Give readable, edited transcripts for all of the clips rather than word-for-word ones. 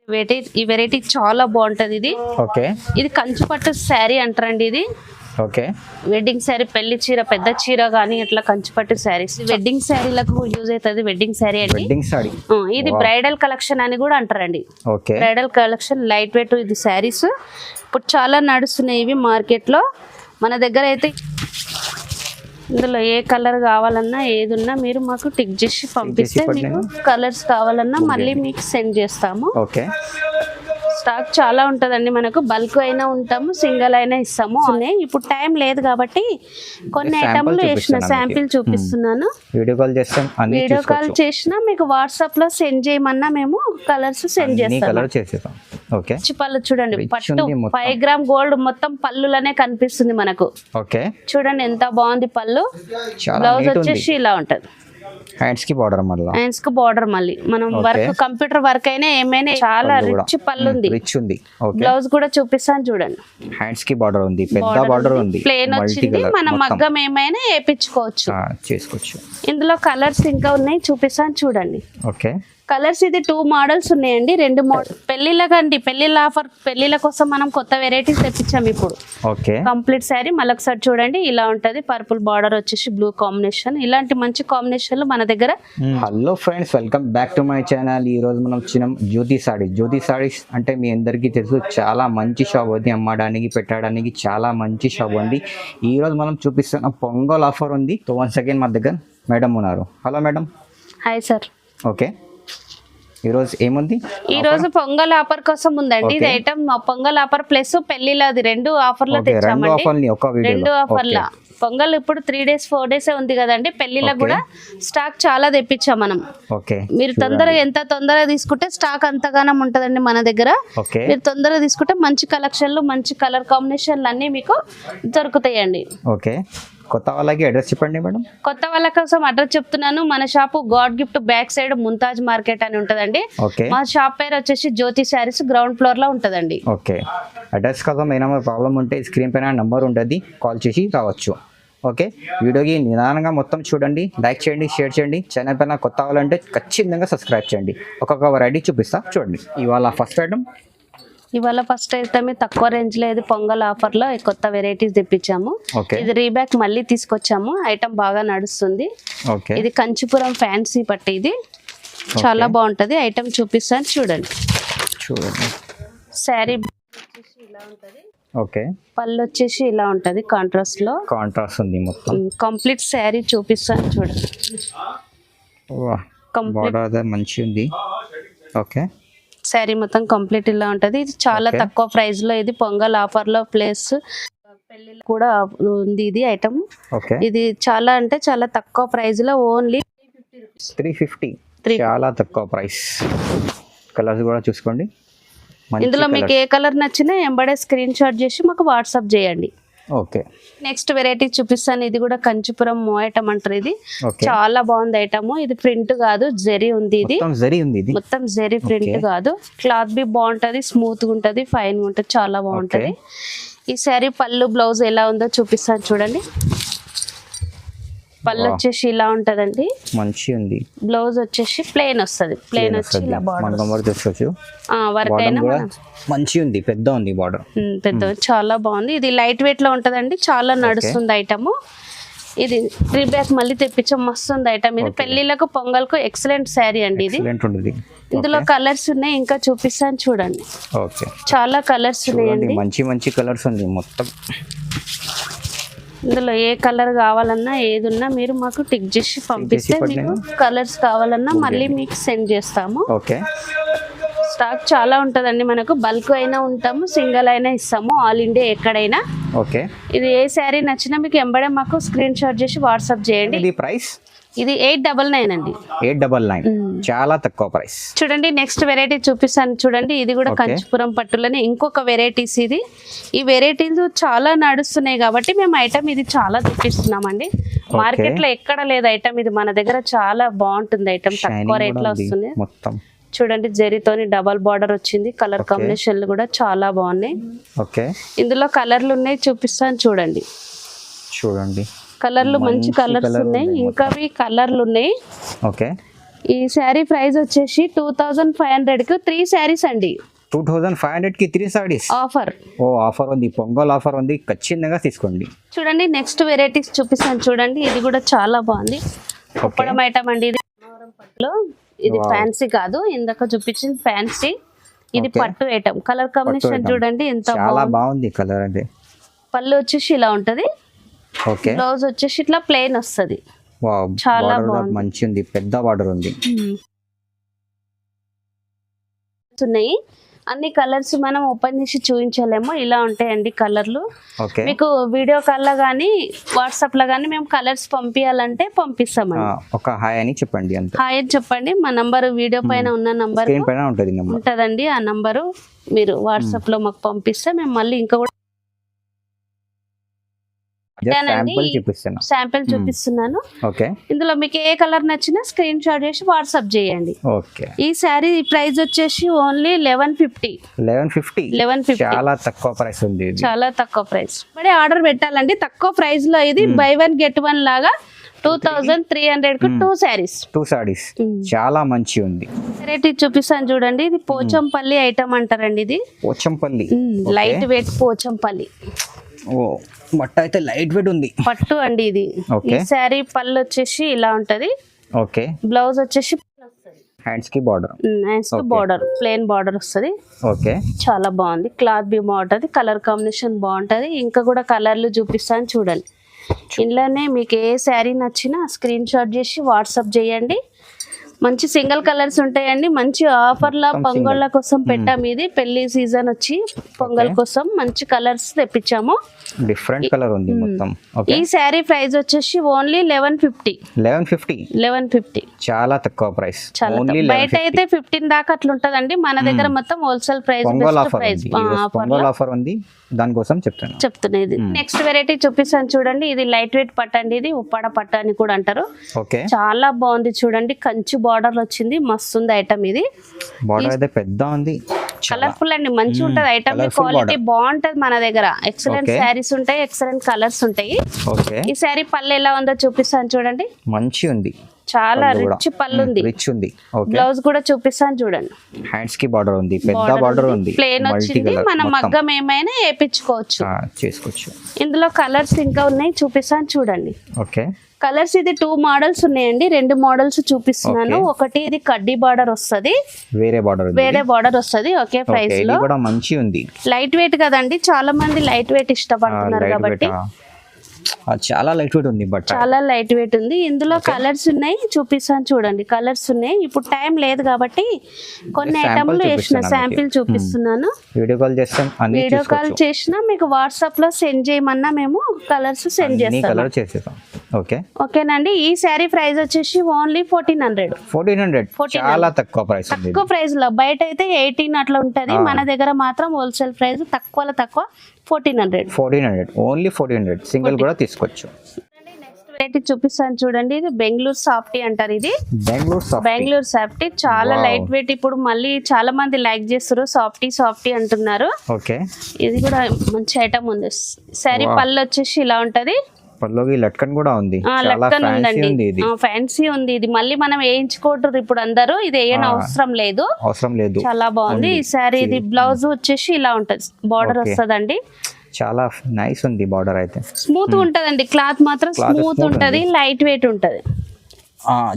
ఈ వెరైటీ చాలా బాగుంటది. ఇది ఓకే ఇది కంచు పట్టు శారీ అంటారండి. ఇది ఓకే వెడ్డింగ్ శారీ, పెళ్లి చీర, పెద్ద చీర గానీ ఇట్లా కంచు పట్టు శారీస్ వెడ్డింగ్ శారీలకు యూజ్ అవుతుంది. వెడ్డింగ్ శారీ అండి. Wedding sorry. ఇది బ్రైడల్ కలెక్షన్ అని కూడా అంటారండి. Okay bridal collection light weight ఇది శారీస్ ఇప్పుడు చాలా నడుస్తున్నాయి ఇవి మార్కెట్ లో. మన దగ్గర అయితే ఇందులో ఏ కలర్ కావాలన్నా ఏది ఉన్నా మీరు మాకు టిక్ చేసి పంపిస్తే మీకు కలర్స్ కావాలన్నా మళ్ళీ మీకు సెండ్ చేస్తాము. ఓకే స్టాక్ చాలా ఉంటుందండి. మనకు బల్క్ అయినా ఉంటాము, సింగిల్ అయినా ఇస్తాము. ఇప్పుడు టైం లేదు కాబట్టి కొన్ని ఐటమ్లు వేసిన శాంపిల్ చూపిస్తున్నాను. వీడియో కాల్ చేస్తాం, వీడియో కాల్ చేసినా మీకు వాట్సాప్ లో సెండ్ చేయమన్నా మేము కలర్స్ సెండ్ చేస్తాం. ఓకే పళ్ళు చూడండి, పట్టు 5 గ్రామ్ గోల్డ్ మొత్తం పళ్ళులనే కనిపిస్తుంది మనకు. ఓకే చూడండి ఎంత బాగుంది పళ్ళు. బ్లౌజ్ వచ్చేసి ఇలా ఉంటది. హ్యాండ్స్ కి బార్డర్ మళ్ళీ మనం వర్క్ కంప్యూటర్ వర్క్ అయినా ఏమైనా చాలా రిచ్ పళ్ళు ఉంది. బ్లౌజ్ కూడా చూపిస్తాను చూడండి. హ్యాండ్స్ కి బార్డర్ ఉంది, పెద్ద బార్డర్ ఉంది, ప్లేన్ వచ్చింది. మనం మగ్గం ఏమైనా చేసుకోవచ్చు. ఇందులో కలర్స్ ఇంకా ఉన్నాయి, చూపిస్తాను చూడండి. ఓకే కలర్స్ ఇది 2 మోడల్స్ ఉన్నాయండి. 2 మోడల్ పెళ్లిళ్ళకండి, పెళ్లిళ్ళ ఆఫర్, పెళ్లిళ్ళ కోసం మనం కొత్త వెరైటీస్ తెప్పించాం ఇప్పుడు. ఓకే కంప్లీట్ శారీ మళ్ళొకసారి చూడండి ఇలా ఉంటది. పర్పుల్ బార్డర్ వచ్చేసి బ్లూ కాంబినేషన్. ఇలాంటి మంచి కాంబినేషన్లు మన దగ్గర. Hello friends, welcome back to my channel. ఈ రోజు మనం వచ్చినాం జ్యోతి సారీస్ అంటే మీ అందరికీ తెలుసు, చాలా మంచి షాప్ ఉంది. అమ్మడానికి పెట్టడానికి చాలా మంచి షాప్ ఉంది. ఈ రోజు మనం చూపిస్తున్న పొంగల్ ఆఫర్ ఉంది. సో వన్స్ అగైన్ మా దగ్గర మేడం ఉన్నారు. Hello madam. Hi sir. Okay ఈరోజు ఏముంది? ఈ రోజు పొంగల్ ఆఫర్ కోసం ఉందండి. ఇది ఐటమ్ పొంగల్ ఆఫర్ ప్లస్ పెళ్లిలాది 2 ఆఫర్లు తెచ్చామండి. 2 ఆఫర్ల పొంగల్ ఇప్పుడు 3 days 4 days ఉంది కదండి. పెళ్లిలకు కూడా స్టాక్ చాలా తెప్పించాం మనం. మీరు తొందరగా ఎంత తొందరగా తీసుకుంటే స్టాక్ అంతగానం ఉంటదండి మన దగ్గర. మీరు తొందరగా తీసుకుంటే మంచి కలెక్షన్లు, మంచి కలర్ కాంబినేషన్లు అన్ని మీకు దొరుకుతాయండి. ఓకే కొత్త వాళ్ళకి అడ్రస్ చెప్పండి మేడం. కొత్త వాళ్ళ కోసం అడ్రస్ చెప్తున్నాను. మన shop God gift back side Mumtaz market అని ఉంటదండి. మా షాప్ పేరు వచ్చేసి జ్యోతి శారీస్, గ్రౌండ్ ఫ్లోర్ లో ఉంటదండి. ఓకే అడ్రస్ కోసం ఏమైనా ప్రాబ్లం ఉంటే స్క్రీన్ పైన నంబర్ ఉంటుంది, కాల్ చేసి రావచ్చు. ఓకే వీడియోకి నిదానంగా మొత్తం చూడండి, లైక్ చేయండి, షేర్ చేయండి. ఛానల్ పైన కొత్త వాళ్ళంటే ఖచ్చితంగా సబ్స్క్రైబ్ చేయండి. ఒక్కొక్క వెరైటీ చూపిస్తా చూడండి. ఇవాళ ఫస్ట్ ఐటమ్ తక్కువ రేంజ్ లో ఇది పొంగల్ ఆఫర్ లో కొత్త వెరైటీస్ తెప్పించాము. ఇది రీబ్యాక్ మళ్ళీ తీసుకొచ్చాము. ఐటమ్ బాగా నడుస్తుంది. ఇది కంచిపురం ఫ్యాన్సీ పట్టు. ఇది చాలా బాగుంటది. ఐటమ్ చూపిస్తాను చూడండి. శారీ ఇలా ఉంటది. ఓకే పళ్ళు వచ్చేసి ఇలా ఉంటది. కాంట్రాస్ట్ ఉంది మొత్తం. కంప్లీట్ శారీ చూపిస్తాను చూడండి. మంచి ఉంది. ఓకే శారీ మొత్తం కంప్లీట్ ఇలా ఉంటది. ఇది చాలా తక్కువ ప్రైస్ లో ఇది పొంగల్ ఆఫర్ లో ప్లేస్ పెళ్లిలో కూడా ఉంది ఇది ఐటమ్. ఇది చాలా అంటే చాలా తక్కువ ప్రైస్ లో ఓన్లీ 350. చాలా తక్కువ ప్రైస్. కలర్స్ కూడా చూసుకోండి. ఇందులో మీకు ఏ కలర్ నచ్చినా ఎంబడే స్క్రీన్ షాట్ చేసి మాకు వాట్సాప్ చేయండి. ఓకే నెక్స్ట్ వెరైటీ చూపిస్తాను. ఇది కూడా కంచిపురం ఐటమ్ అంటారు. ఇది చాలా బాగుంది ఐటమ్. ఇది ప్రింట్ కాదు, జరీ ఉంది. ఇది మొత్తం జరీ ప్రింట్ కాదు. క్లాత్ బి బాగుంటది, స్మూత్ గా ఉంటది, ఫైన్ గా ఉంటది, చాలా బాగుంటది. ఈ శారీ పళ్ళు బ్లౌజ్ ఎలా ఉందో చూపిస్తాను చూడండి. పళ్ళు వచ్చేసి ఇలా ఉంటదండి, మంచి ఉంది. బ్లౌజ్ వచ్చేసి ప్లెయిన్ వస్తుంది. ప్లెయిన్ వచ్చి ఇలా బార్డర్ వర్క్ అయినా మంచి ఉంది, పెద్ద ఉంది బార్డర్, పెద్ద చాలా బాగుంది. ఇది లైట్ వెయిట్ లో ఉంటదండి, చాలా నడుస్తుంది ఐటమ్. ఇది రీబ్యాక్ మళ్ళీ తెప్పించాం, మస్తు ఉంది ఐటమ్. ఇది పెళ్లిళ్ళకు పొంగల్కు ఎక్సలెంట్ శారీ అండి. ఇది ఇందులో కలర్స్ ఉన్నాయి, ఇంకా చూపిస్తాను చూడండి. చాలా కలర్స్ ఉన్నాయండి, మంచి కలర్స్ ఉంది మొత్తం. ఇందులో ఏ కలర్ కావాలన్నా ఏది ఉన్నా మీరు మాకు టిక్ చేసి పంపిస్తే మీకు కలర్స్ కావాలన్నా మళ్ళీ మీకు సెండ్ చేస్తాము. స్టాక్ చాలా ఉంటదండి మనకు. బల్క్ అయినా ఉంటాము, సింగిల్ అయినా ఇస్తాము, ఆల్ ఇండియా ఎక్కడైనా. ఇది ఏ శారీ నచ్చినా మీకు ఎంబడే మాకు స్క్రీన్ షాట్ చేసి వాట్సాప్ చేయండి. ఇది 899 అండి. 899 చాలా తక్కువ ప్రైస్. చూడండి నెక్స్ట్ వెరైటీ చూపిస్తాను చూడండి. ఇది కూడా కంచిపురం పట్టులోనే ఇంకొక వెరైటీస్. ఇది ఈ వెరైటీలు చాలా నడుస్తున్నాయి కాబట్టి మేము ఐటమ్ ఇది చాలా తెప్పిస్తున్నామండి. మార్కెట్ లో ఎక్కడ లేదు ఐటమ్. ఇది మన దగ్గర చాలా బాగుంటుంది ఐటమ్, తక్కువ రేట్ లో వస్తుంది. చూడండి జరీతోని డబల్ బార్డర్ వచ్చింది. కలర్ కాంబినేషన్లు కూడా చాలా బాగున్నాయి. ఇందులో కలర్లు ఉన్నాయి, చూపిస్తాను చూడండి. కలర్లు మంచి కలర్స్ ఉన్నాయి, ఇంకా కలర్లు ఉన్నాయి. ఈ శారీ ప్రైస్ వచ్చేసి 2500 కి 3 శారీస్ అండి. 2500 కి 3 సారీస్ ఆఫర్. ఓ ఆఫర్ ఉంది, పొంగల్ ఆఫర్ ఉంది, ఖచ్చితంగా తీసుకోండి. చూడండి నెక్స్ట్ వెరైటీస్ చూపిస్తాను చూడండి. ఇది కూడా చాలా బాగుంది. కుప్పడం ఐటమ్ అండి ఇది. పట్టులో ఇది ఫ్యాన్సీ కాదు, ఇందాక చూపించింది ఫ్యాన్సీ. ఇది పట్టు ఐటమ్. కలర్ కాంబినేషన్ చూడండి ఎంత చాలా బాగుంది కలర్. అంటే పళ్ళు వచ్చేసి ఇలా ఉంటది. ఓకే. బ్లౌజ్ వచ్చేసి ఇట్లా ప్లెయిన్ వస్తది. వావ్, చాలా బాగుంది, మంచి ఉంది, పెద్ద బార్డర్ ఉంది. ఉన్నాయి అన్ని కలర్స్ మనం ఓపెన్ చేసి చూపించలేము, ఇలా ఉంటాయండి కలర్లు. ఓకే. మీకు వీడియో కాల్ లో కానీ వాట్సాప్ లో కానీ మేము కలర్స్ పంపించాలంటే పంపిస్తామండి. ఒక హాయ్ అని చెప్పండి. అంతే. హాయ్ అని చెప్పండి. మా నంబర్ వీడియో పైన ఉన్న నంబర్ పైన ఉంటదండి. ఆ నంబరు మీరు వాట్సాప్ లో మాకు పంపిస్తే మేము మళ్ళీ ఇంకా కూడా శాంపిల్ చూపిస్తున్నాను. ఇందులో మీకు ఏ కలర్ నచ్చినా స్క్రీన్ షాట్ చేసి వాట్సాప్ చేయండి. ఈ శారీ ప్రైస్ వచ్చేసి ఓన్లీ 1150. చాలా తక్కువ ప్రైస్ ఉంది. చాలా తక్కువ ప్రైస్. మరి ఆర్డర్ పెట్టాలండి తక్కువ ప్రైస్ లో. ఇది బై 1 get 1 లాగా 2300 కు 2 శారీస్. చాలా మంచి ఉంది. వెరైటీ చూపిస్తాను చూడండి. ఇది పోచంపల్లి ఐటమ్ అంటారండి. ఇది పోచంపల్లి లైట్ వెయిట్ పోచంపల్లి. ఓ బట్ట అయితే లైట్ వెయిట్ ఉంది. పట్టు అండి ఇది. ఈ శారీ పళ్ళు వచ్చేసి ఇలా ఉంటది. ఓకే. బ్లౌజ్ వచ్చేసి హ్యాండ్స్ కి బార్డర్ ప్లెయిన్ బార్డర్ వస్తది. ఓకే. చాలా బాగుంది. క్లాత్ బి బాగుంటది. కలర్ కాంబినేషన్ బాగుంటది. ఇంకా కూడా కలర్లు చూపిస్తాను చూడండి. ఇంట్లోనే మీకు ఏ శారీ నచ్చినా స్క్రీన్ షాట్ చేసి వాట్సాప్ చేయండి. మంచి సింగిల్ కలర్స్ ఉంటాయండి. మంచి ఆఫర్ల పొంగళ్ళ కోసం పెట్టాము. ఇది పెళ్లి సీజన్ వచ్చి పొంగల్ కోసం మంచి కలర్స్ తెప్పించాము. డిఫరెంట్ కలర్ ఉంది మొత్తం. ఈ శారీ ప్రైస్ వచ్చేసి ఓన్లీ 1150. చాలా తక్కువ ప్రైస్. బయట అయితే 15 దాకా అట్లా ఉంటదండి. మన దగ్గర మొత్తం హోల్సేల్ ప్రైస్. పొంగల్ ఆఫర్ ఉంది, దానికోసం చెప్తున్నా. ఇది నెక్స్ట్ వెరైటీ చూపిస్తాను చూడండి. ఇది లైట్ వెయిట్ పట్టు అండి. ఇది ఉప్పాడ పట్టు అని కూడా అంటారు. చాలా బాగుంది చూడండి. కంచి బార్డర్ వచ్చింది. మస్తు ఉంది ఐటమ్. ఇది బార్డర్ అయితే పెద్ద ఉంది, కలర్ఫుల్ అండి. మంచి ఉంటది ఐటమ్. క్వాలిటీ బాగుంటది. మన దగ్గర ఎక్సలెంట్ శారీస్ ఉంటాయి, ఎక్సలెంట్ కలర్స్ ఉంటాయి. ఈ శారీ పళ్ళు ఎలా ఉందో చూపిస్తాను చూడండి. మంచి ఉంది. చాలా రిచ్ పళ్ళు ఉంది. బ్లౌజ్ కూడా చూపిస్తాను చూడండి. హ్యాండ్స్ కి బార్డర్ ఉంది, పెద్ద బార్డర్ ఉంది, ప్లేన్ వచ్చింది. మనం మగ్గం ఏమైనా వేయించుకోవచ్చు. ఇందులో కలర్స్ ఇంకా ఉన్నాయి, చూపిస్తాను చూడండి. ఓకే. కలర్స్ ఇది 2 మోడల్స్ ఉన్నాయండి. 2 మోడల్స్ చూపిస్తున్నాను. ఒకటి ఇది కడ్డీ బార్డర్ వస్తది, వేరే బార్డర్ వస్తది. ఒకే ప్రైస్ లో మంచి ఉంది. లైట్ వెయిట్ కదండి, చాలా మంది లైట్ వెయిట్ ఇష్టపడుతున్నారు కాబట్టి చాలా లైట్ వెయిట్ ఉంది. బట్ చాలా లైట్ వెయిట్ ఉంది. ఇందులో కలర్స్ ఉన్నాయి, చూపిస్తాను చూడండి. కలర్స్ ఉన్నాయి. ఇప్పుడు టైం లేదు కాబట్టి కొన్ని ఐటమ్లు వేసిన శాంపిల్ చూపిస్తున్నాను. వీడియో కాల్ చేసినా మీకు వాట్సాప్ లో సెండ్ చేయమన్నా మేము కలర్స్ సెండ్ చేస్తాం. ఓకేనండి. ఈ శారీ ప్రైస్ వచ్చేసి ఓన్లీ 1400. చాలా తక్కువ ప్రైస్ లో. బయట అయితే 18 అట్లా ఉంటది. మన దగ్గర మాత్రం హోల్సేల్ ప్రైస్ తక్కువ 1400. ఓన్లీ 1400. సింగిల్ కూడా తీసుకోవచ్చు. నెక్స్ట్ వెరైటీ చూపిస్తాను చూడండి. ఇది బెంగళూరు సాఫ్టీ అంటారు. ఇది బెంగళూరు సాఫ్టీ చాలా లైట్ వెయిట్. ఇప్పుడు మళ్ళీ చాలా మంది లైక్ చేస్తారు, సాఫ్టీ అంటున్నారు. ఇది కూడా మంచి ఐటమ్ ఉంది. శారీ పళ్ళు వచ్చేసి ఇలా ఉంటది. పల్లోకి లట్కన్ కూడా ఉంది. ఫ్యాన్సీ ఉంది. ఇది మళ్ళీ మనం వేయించుకోవటం ఇప్పుడు అందరూ. ఇది వేయని అవసరం లేదు. చాలా బాగుంది ఈ శారీ. ఇది బ్లౌజ్ వచ్చేసి ఇలా ఉంటది, బార్డర్ వస్తదండి. చాలా నైస్ ఉంది బార్డర్. అయితే స్మూత్ ఉంటదండి. క్లాత్ మాత్రం స్మూత్ ఉంటది, లైట్ వెయిట్ ఉంటది.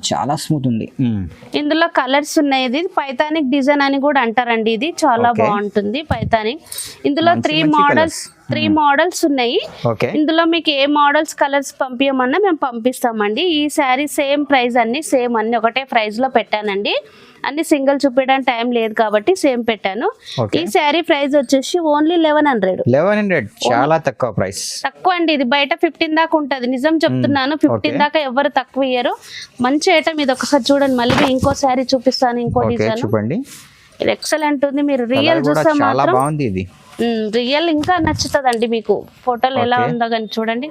చాలా స్మూత్ ఉంది. ఇందులో కలర్స్ ఉన్నాయి. ఇది పైతానిక్ డిజైన్ అని కూడా అంటారండి. ఇది చాలా బాగుంటుంది పైతానిక్. ఇందులో 3 మోడల్స్ ఉన్నాయి. ఇందులో మీకు ఏ మోడల్స్ కలర్స్ పంపించమన్నా మేము పంపిస్తామండి. ఈ శారీ సేమ్ ప్రైస్, అన్ని ఒకటే ప్రైస్ లో పెట్టానండి. అన్ని సింగిల్ చూపించడానికి టైం లేదు కాబట్టి సేమ్ పెట్టాను. ఈ శారీ ప్రైస్ వచ్చేసి ఓన్లీ 1100. చాలా తక్కువ ప్రైస్. తక్కువ అండి. ఇది బయట 15 దాకా ఉంటది. నిజం చెప్తున్నాను, 15 దాకా ఎవరు తక్కువ ఇయ్యరు. మంచి ఐటమ్. ఇది ఒకసారి చూడండి. మళ్ళీ ఇంకో శారీ చూపిస్తాను, ఇంకో డిజైన్. చూడండి. ఇది ఎక్సలెంట్ ఉంది. మీరు రియల్ చూస్తే మాత్రం రియల్ ఇంకా నచ్చుతుందండి మీకు. ఫోటోలు ఎలా ఉందో కానీ చూడండి.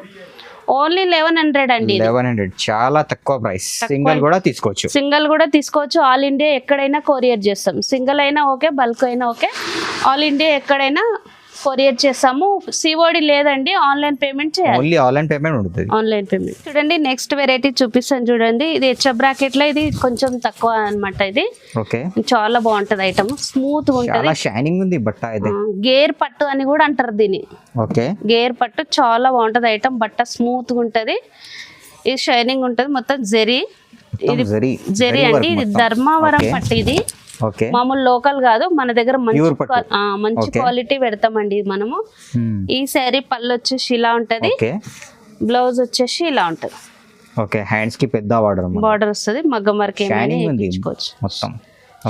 ఓన్లీ 1100 అండి. 1100 చాలా తక్కువ ప్రైస్. సింగిల్ కూడా తీసుకోవచ్చు. ఆల్ ఇండియా ఎక్కడైనా కొరియర్ చేస్తాం. సింగిల్ అయినా ఓకే, బల్క్ అయినా ఓకే. ఆల్ ఇండియా ఎక్కడైనా కొరియర్ చేస్తాము. సిఓడి లేదండి, ఆన్లైన్ పేమెంట్ చేయాలి. ఓన్లీ ఆన్లైన్ పేమెంట్ ఉంటుంది. Online payment. చూడండి నెక్స్ట్ వెరైటీ చూపిస్తాను చూడండి. ఇది హెచ్ఎఫ్ బ్రాకెట్ లో ఇది కొంచెం తక్కువ అన్నమాట. ఇది ఓకే, చాలా బాగుంటది ఐటమ్, స్మూత్ గా ఉంటది, చాలా షైనింగ్ ఉంది బట్ట ఇది. గేర్ పట్టు అని కూడా అంటారు దీన్ని. ఓకే, గేర్ పట్టు చాలా బాగుంటది ఐటమ్, బట్ట స్మూత్ గా ఉంటది, ఇది షైనింగ్ ఉంటది, మొత్తం జెరీ. ఇది జెరీ అండి, ఇది ధర్మవరం పట్టు. ఇది ఓకే, మామూలు లోకల్ కాదు, మన దగ్గర మంచి క్వాలిటీ పెడతామండి మనము. ఈ శారీ పళ్ళు వచ్చేసి ఇలా ఉంటది, బ్లౌజ్ వచ్చేసి ఇలా ఉంటది. ఓకే, హ్యాండ్స్ కి పెద్ద బార్డర్ వస్తుంది, మగ్గం వర్క్ మొత్తం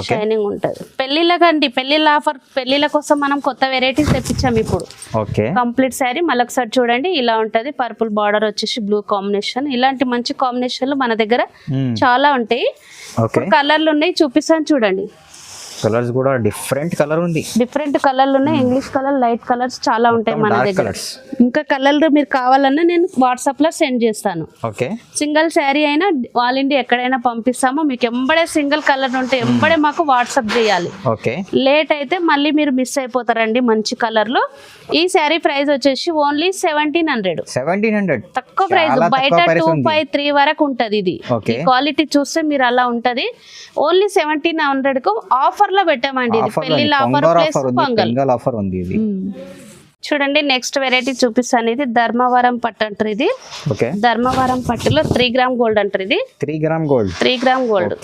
షైనింగ్ ఉంటది. పెళ్లిళ్ళకండి, పెళ్లిళ్ళ ఆఫర్, పెళ్లిళ్ళ కోసం మనం కొత్త వెరైటీస్ తెప్పించాం ఇప్పుడు. ఓకే, కంప్లీట్ శారీ మళ్ళొకసారి చూడండి ఇలా ఉంటది. పర్పుల్ బార్డర్ వచ్చేసి బ్లూ కాంబినేషన్. ఇలాంటి మంచి కాంబినేషన్లు మన దగ్గర చాలా ఉంటాయి. కలర్లు ఉన్నాయి, చూపిస్తాను చూడండి. కలర్స్ కూడా డిఫరెంట్ కలర్ ఉంది, డిఫరెంట్ కలర్లు ఉన్నాయి. ఇంగ్లీష్ కలర్, లైట్ కలర్స్ చాలా ఉంటాయి మన దగ్గర. ఇంకా కలర్లు మీరు కావాలన్నా నేను వాట్సాప్ లో సెండ్ చేస్తాను. ఓకే, సింగిల్ శారీ అయినా ఆల్ ఇండియా ఎక్కడైనా పంపిస్తాము. మీకు ఎంబడే సింగిల్ కలర్ ఉంటే ఎంబడే మాకు వాట్సాప్ చేయాలి. ఓకే, లేట్ అయితే మళ్ళీ మీరు మిస్ అయిపోతారండి మంచి కలర్లు. ఈ శారీ ప్రైస్ వచ్చేసి ఓన్లీ 1700. తక్కువ ప్రైస్, బయట 253 వరకు ఉంటది. ఇది క్వాలిటీ చూస్తే మీరు అలా ఉంటది. ఓన్లీ 1700 కు ఆఫర్ లో పెట్టామండి. ఇది పెళ్లిళ్ళ ఆఫర్ ప్లస్ పొంగల్ ఆఫర్ ఉంది. ఇది చూడండి నెక్స్ట్ వెరైటీ చూపిస్తాను. ఇది ధర్మవరం పట్టు అంటారు. ఇది ధర్మవరం పట్టులో 3 గ్రామ్ గోల్డ్ అంటారు. ఇది 3 గ్రామ్ గోల్డ్.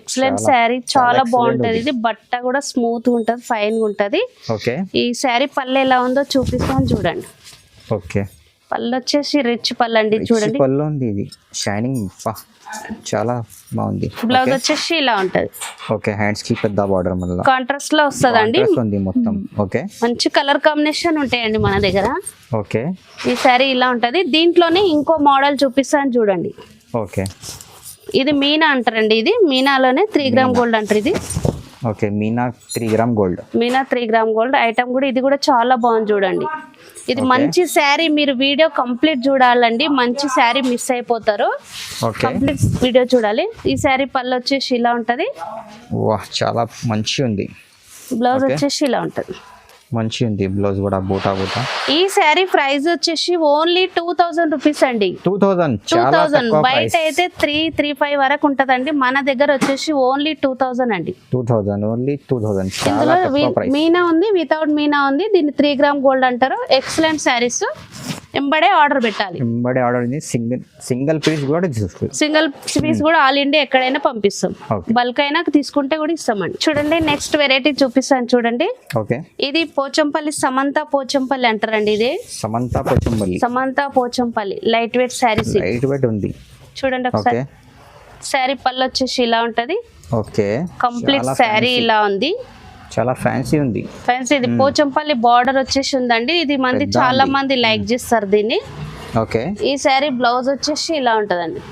ఎక్సలెంట్ శారీ, చాలా బాగుంటది. ఇది బట్ట కూడా స్మూత్ ఉంటది, ఫైన్ ఉంటది. ఈ శారీ పళ్ళు ఎలా ఉందో చూపిస్తాను చూడండి. ఓకే, పళ్ళు వచ్చేసి రిచ్ పళ్ళు అండి. చూడండి పళ్ళు ఉంది, ఇది షైనింగ్ చాలా బాగుంది. బ్లౌజ్ వచ్చేసి ఇలా ఉంటది. ఓకే, హ్యాండ్స్ కి పెద్ద బార్డర్ మళ్ళీ కాంట్రాస్ట్ లో వస్తదండి మొత్తం. ఓకే, మంచి కలర్ కాంబినేషన్ ఉంటాయండి మన దగ్గర. ఓకే, ఈ శారీ ఇలా ఉంటది. దీంట్లోనే ఇంకో మోడల్ చూపిస్తాను చూడండి. ఓకే, ఇది మీనా అంటారండి. ఇది మీనాలోనే 3 గ్రామ్ గోల్డ్ అంటారు. ఇది okay, Meena 3 gram gold. Meena 3 gram gold item కూడా, ఇది కూడా చాలా బాగుంది చూడండి. ఇది మంచి శారీ, మీరు వీడియో కంప్లీట్ చూడాలండి, మంచి శారీ మిస్ అయిపోతారు. కంప్లీట్ వీడియో చూడాలి. ఈ శారీ పళ్ళు వచ్చేసి ఇలా ఉంటది. చాలా మంచి ఉంది. బ్లౌజ్ వచ్చేసి ఇలా ఉంటది, మంచి ఉంది. బ్లౌజ్ కూడా బూటా. ఈ శారీ ప్రైస్ వచ్చేసి ఓన్లీ 2000 రూపీస్ అండి. 2000 బయట అయితే 335 వరకు ఉంటదండి. మన దగ్గర వచ్చేసి ఓన్లీ 2000 అండి. 2000. ఇందులో మీనా ఉంది, వితౌట్ మీనా ఉంది. దీన్ని 3 గ్రామ్ గోల్డ్ అంటారు. ఎక్సలెంట్ శారీస్, ఎంబడే ఆర్డర్ పెట్టాలి. సింగిల్ పీస్ కూడా ఆల్ ఇండియా ఎక్కడైనా పంపిస్తాం. బల్క్ అయినా తీసుకుంటే కూడా ఇస్తామండి. చూడండి నెక్స్ట్ వెరైటీ చూపిస్తాను చూడండి. ఇది పోచంపల్లి, సమంత పోచంపల్లి అంటారండి. ఇది సమంత పోచంపల్లి లైట్ వెయిట్ శారీస్ ఉంది. చూడండి ఒకసారి. శారీ పళ్ళు వచ్చేసి ఇలా ఉంటది. కంప్లీట్ శారీ ఇలా ఉంది, చాలా ఫ్యాన్సీ ఉంది. ఇది పోచంపల్లి బార్డర్ వచ్చేసి ఉందండి. ఇది మంది చాలా మంది లైక్ చేస్తారు దీన్ని. ఈ శారీ బ్లౌజ్ వచ్చేసి ఇలా ఉంటదండి,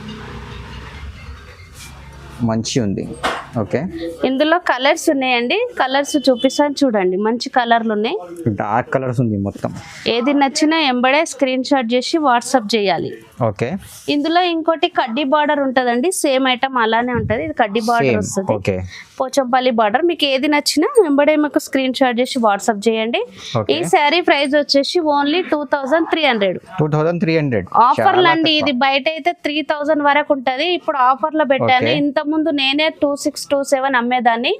మంచి ఉంది. ఇందులో కలర్స్ ఉన్నాయండి, కలర్స్ చూపిస్తాను చూడండి. మంచి కలర్లు ఉన్నాయి, డార్క్ కలర్స్ ఉంది మొత్తం. ఏది నచ్చినా ఎంబడే స్క్రీన్ షాట్ చేసి వాట్సాప్ చేయాలి. ఇందులో ఇంకోటి కడ్డీ బార్డర్ ఉంటదండి, సేమ్ ఐటమ్ అలానే ఉంటది. ఇది కడ్డీ బార్డర్ వస్తుంది, పోచంపల్లి బార్డర్. మీకు ఏది నచ్చినా ఎంబడే మీకు స్క్రీన్ షాట్ చేసి వాట్సాప్ చేయండి. ఈ శారీ ప్రైస్ వచ్చేసి ఓన్లీ 2300. ఆఫర్లు అండి. ఇది బయట అయితే 3000 వరకు ఉంటది, ఇప్పుడు ఆఫర్ లో పెట్టాను. ఇంత ముందు నేనే 2627 అమ్మేదాన్ని,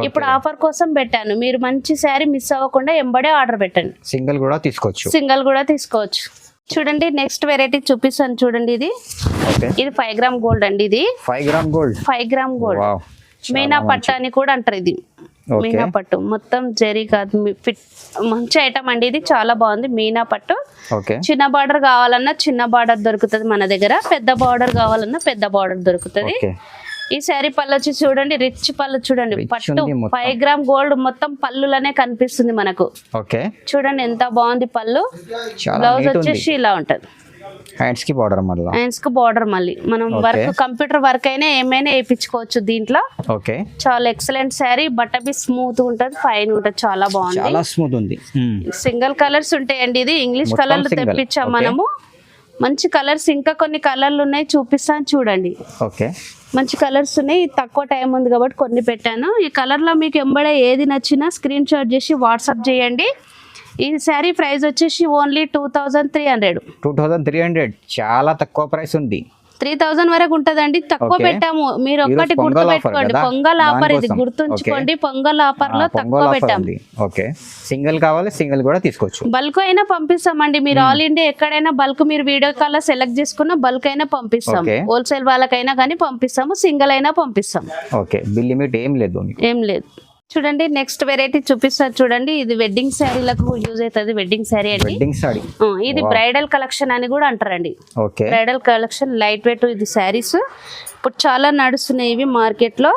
ఇప్పుడు ఆఫర్ కోసం పెట్టాను. మీరు మంచి శారీ మిస్ అవ్వకుండా ఎంబడే ఆర్డర్ పెట్టండి. సింగిల్ కూడా తీసుకోవచ్చు. చూడండి నెక్స్ట్ వెరైటీ చూపిస్తాను చూడండి. ఇది 5 గ్రామ్ గోల్డ్ అండి. ఇది 5 గ్రామ్ గోల్డ్ మీనా పట్టు అని కూడా అంటారు. ఇది మీనా పట్టు, మొత్తం జరీ కాదు, ఫిట్ మంచి ఐటమ్ అండి. ఇది చాలా బాగుంది. మీనా పట్టు, చిన్న బార్డర్ కావాలన్నా చిన్న బార్డర్ దొరుకుతుంది మన దగ్గర, పెద్ద బార్డర్ కావాలన్నా పెద్ద బార్డర్ దొరుకుతుంది. ఈ శారీ పళ్ళు వచ్చి చూడండి, రిచ్ పళ్ళు చూడండి. పట్టు 5 గ్రామ్ గోల్డ్ మొత్తం పళ్ళులనే కనిపిస్తుంది మనకు. చూడండి ఎంత బాగుంది పళ్ళు. బ్లౌజ్ వచ్చేసి ఇలా ఉంటది. హ్యాండ్స్ కి బార్డర్ మళ్ళీ మనం వర్క్, కంప్యూటర్ వర్క్ అయినా ఏమైనా వేయించుకోవచ్చు దీంట్లో. చాలా ఎక్సలెంట్ శారీ, బట్టబి స్మూత్ ఉంటది, ఫైన్ ఉంటది, చాలా బాగుంది. సింగిల్ కలర్స్ ఉంటాయండి. ఇది ఇంగ్లీష్ కలర్లు తెప్పించాం మనము. మంచి కలర్స్, ఇంకా కొన్ని కలర్లు ఉన్నాయి చూపిస్తాను చూడండి. మంచి కలర్స్ ఉన్నాయి, తక్కువ టైం ఉంది కాబట్టి కొన్ని పెట్టాను. ఈ కలర్ లో మీకు ఎంబడే ఏది నచ్చినా స్క్రీన్ షాట్ చేసి వాట్సాప్ చేయండి. ఈ శారీ ప్రైస్ వచ్చేసి ఓన్లీ 2300. 2300 చాలా తక్కువ ప్రైస్ ఉంది. 3000 వరకు ఉంటదండి, తక్కువ పెట్టాము. మీరు ఒక్కటి గుర్తు పెట్టుకోండి, పొంగల్ ఆఫర్ ఇది గుర్తుంచుకోండి. పొంగల్ ఆఫర్ లో తక్కువ పెట్టాము. ఓకే, సింగిల్ కావాలి సింగిల్ కూడా తీసుకోవచ్చు. బల్క్ అయినా పంపిస్తామండి. మీరు ఆల్ ఇండియా ఎక్కడైనా బల్క్ మీరు వీడియో కాల్ లో సెలెక్ట్ చేసుకున్న బల్క్ అయినా పంపిస్తాం. హోల్సేల్ వాళ్ళకైనా కానీ పంపిస్తాము, సింగిల్ అయినా పంపిస్తాం. ఓకే, బిల్ లిమిట్ ఏం లేదు. ఏం లేదు. చూడండి నెక్స్ట్ వెరైటీ చూపిస్తారు చూడండి. ఇది వెడ్డింగ్ శారీలకు యూజ్ అవుతుంది. వెడ్డింగ్ శారీ అండి. వెడ్డింగ్ శారీ ఇది బ్రైడల్ కలెక్షన్ అని కూడా అంటారండి. Okay, bridal collection light weight ఇది శారీస్ ఇప్పుడు చాలా నడుస్తున్నాయి ఇవి మార్కెట్ లో.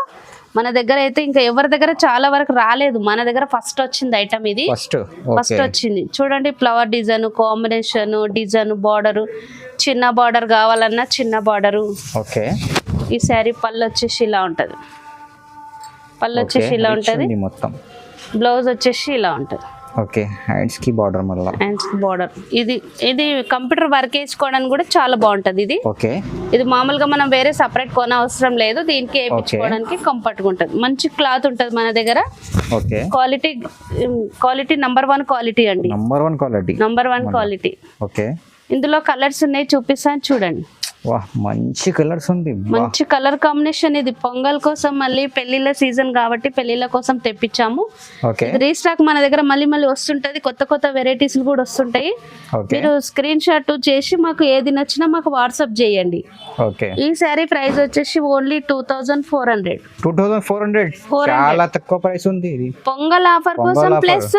మన దగ్గర అయితే ఇంకా ఎవరి దగ్గర చాలా వరకు రాలేదు, మన దగ్గర ఫస్ట్ వచ్చింది ఐటమ్ ఇది. ఫస్ట్ వచ్చింది చూడండి. Flower design combination, design, border, చిన్న బార్డర్ కావాలన్నా చిన్న బార్డరు. ఓకే, ఈ శారీ పళ్ళు వచ్చేసి ఇలా ఉంటది. పళ్ళు వచ్చేసి ఇలా ఉంటది. మొత్తం బ్లౌజ్ వచ్చేసి ఇలా ఉంటది. ఓకే, హ్యాండ్స్ కి బార్డర్, మళ్ళీ హ్యాండ్స్ కి బార్డర్. ఇది కంప్యూటర్ వర్క్ వేసుకోవడానికి కూడా చాలా బాగుంటది ఇది. ఓకే, ఇది మామూలుగా మనం వేరే సపరేట్ కొన అవసరం లేదు, దీనికి వేయించుకోవడానికి కంఫర్ట్ గా ఉంటది. మంచి క్లాత్ ఉంటది మన దగ్గర. ఓకే, క్వాలిటీ నంబర్ 1 క్వాలిటీ అండి. Number 1 quality. ఓకే, ఇందులో కలర్స్ ఉన్నాయి, చూపిస్తాను చూడండి. వాహ్, మంచి కలర్స్ ఉంది. మంచి కలర్ కాంబినేషన్. ఇది పొంగల్ కోసం మళ్ళీ పెళ్లిళ్ళ సీజన్ కాబట్టి పెళ్లిళ్ళ కోసం తెప్పించాము. రీస్టాక్ మన దగ్గర మళ్ళీ వస్తుంటది. కొత్త వెరైటీస్ కూడా వస్తుంటాయి. మీరు స్క్రీన్ షాట్ చేసి మాకు ఏది నచ్చినా మాకు వాట్సాప్ చేయండి. ఈ శారీ ప్రైస్ వచ్చేసి ఓన్లీ 2400. చాలా తక్కువ ప్రైస్ ఉంది. పొంగల్ ఆఫర్ కోసం ప్లస్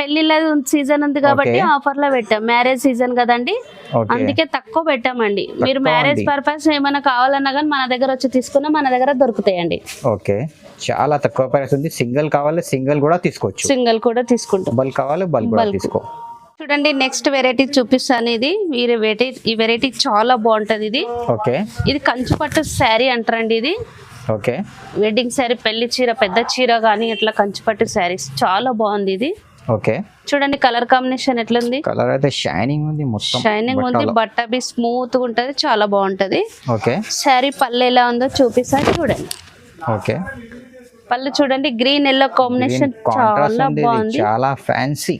పెళ్లిళ్ళ సీజన్ ఉంది కాబట్టి ఆఫర్ లో పెట్టాం. మ్యారేజ్ సీజన్ కదండి, అందుకే తక్కువ పెట్టామండి. మీరు మ్యారేజ్ పర్పస్ ఏమైనా కావాలన్నా కానీ మన దగ్గర వచ్చి తీసుకున్నా మన దగ్గర దొరుకుతాయండి. ఓకే, చాలా తక్కువ ప్రైస్ ఉంది. సింగిల్ కావాలి సింగిల్ కూడా తీసుకోవచ్చు. సింగిల్ కూడా తీసుకుంటాం. బల్క్ కావాలి బల్క్ కూడా తీసుకో. చూడండి నెక్స్ట్ వెరైటీ చూపిస్తాను. ఇది ఈ వెరైటీ చాలా బాగుంటది. ఇది ఓకే, ఇది కంచు పట్టు శారీ అంటారండి. ఇది ఓకే, వెడ్డింగ్ శారీ, పెళ్లి చీర, పెద్ద చీర కానీ ఇట్లా కంచు పట్టు శారీస్ చాలా బాగుంది ఇది. ఓకే, చూడండి కలర్ కాంబినేషన్ ఎట్లుంది. కలర్ అయితే షైనింగ్ ఉంది, మొత్తం షైనింగ్ ఉంది. బట్ట బి స్మూత్ గా ఉంటది, చాలా బాగుంటది. ఓకే, శారీ పళ్ళు ఎలా ఉందో చూపిస్తాను చూడండి. ఓకే, పళ్ళు చూడండి గ్రీన్ ఎల్లో కాంబినేషన్ చాలా బాగుంది, చాలా ఫ్యాన్సీ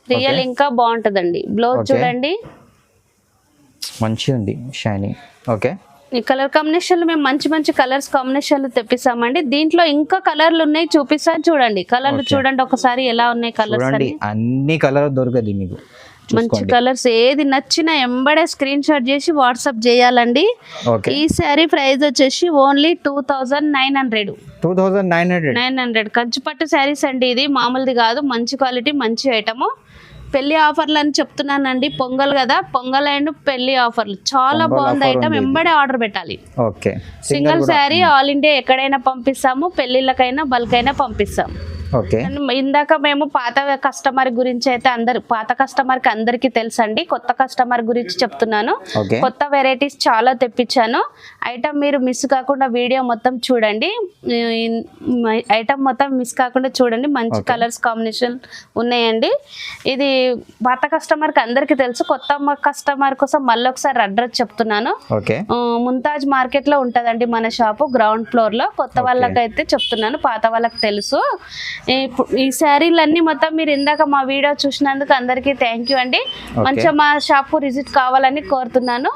రియల్ ఇంకా బాగుంటదండి. బ్లౌజ్ చూడండి మంచిగా ఉంది, షైనింగ్. ఓకే, ఈ కలర్ కాంబినేషన్ మేము మంచి కలర్స్ కాంబినేషన్లు తెప్పిస్తామండి. దీంట్లో ఇంకా కలర్లు ఉన్నాయి, చూపిస్తాను చూడండి. కలర్లు చూడండి ఒకసారి ఎలా ఉన్నాయి కలర్స్. అన్ని కలర్ దొరకదు మీకు, మంచి కలర్స్. ఏది నచ్చినా ఎంబడే స్క్రీన్ షాట్ చేసి వాట్సాప్ చేయాలండి. ఈ శారీ ప్రైస్ వచ్చేసి ఓన్లీ 2900. కంచిపట్టు శారీస్ అండి. ఇది మామూలుది కాదు, మంచి క్వాలిటీ, మంచి ఐటమ్. పెళ్లి ఆఫర్లు అని చెప్తున్నానండి. పొంగల్ కదా, పొంగల్ అండ్ పెళ్లి ఆఫర్లు చాలా బాగుంది ఐటమ్. ఎంబడే ఆర్డర్ పెట్టాలి. సింగిల్ శారీ ఆల్ ఇండియా ఎక్కడైనా పంపిస్తాము. పెళ్లిళ్ళకైనా బల్క్ అయినా పంపిస్తాము. ఇందాక మేము పాత కస్టమర్ గురించి అయితే పాత కస్టమర్ కి అందరికి తెలుసండి. కొత్త కస్టమర్ గురించి చెప్తున్నాను. కొత్త వెరైటీస్ చాలా తెప్పించాను. ఐటమ్ మీరు మిస్ కాకుండా వీడియో మొత్తం చూడండి. ఐటమ్ మొత్తం మిస్ కాకుండా చూడండి. మంచి కలర్స్ కాంబినేషన్ ఉన్నాయండి. ఇది పాత కస్టమర్ కి అందరికి తెలుసు. కొత్త కస్టమర్ కోసం మళ్ళీ ఒకసారి అడ్రస్ చెప్తున్నాను. ముంతాజ్ మార్కెట్ లో ఉంటదండి మన షాపు, గ్రౌండ్ ఫ్లోర్ లో. కొత్త వాళ్ళకైతే చెప్తున్నాను, పాత వాళ్ళకి తెలుసు. ఈ శారీలన్నీ మొత్తం మీరు ఇందాక మా వీడియో చూసినందుకు అందరికీ థ్యాంక్ యూ అండి. మంచిగా మా షాప్ విజిట్ కావాలని కోరుతున్నాను.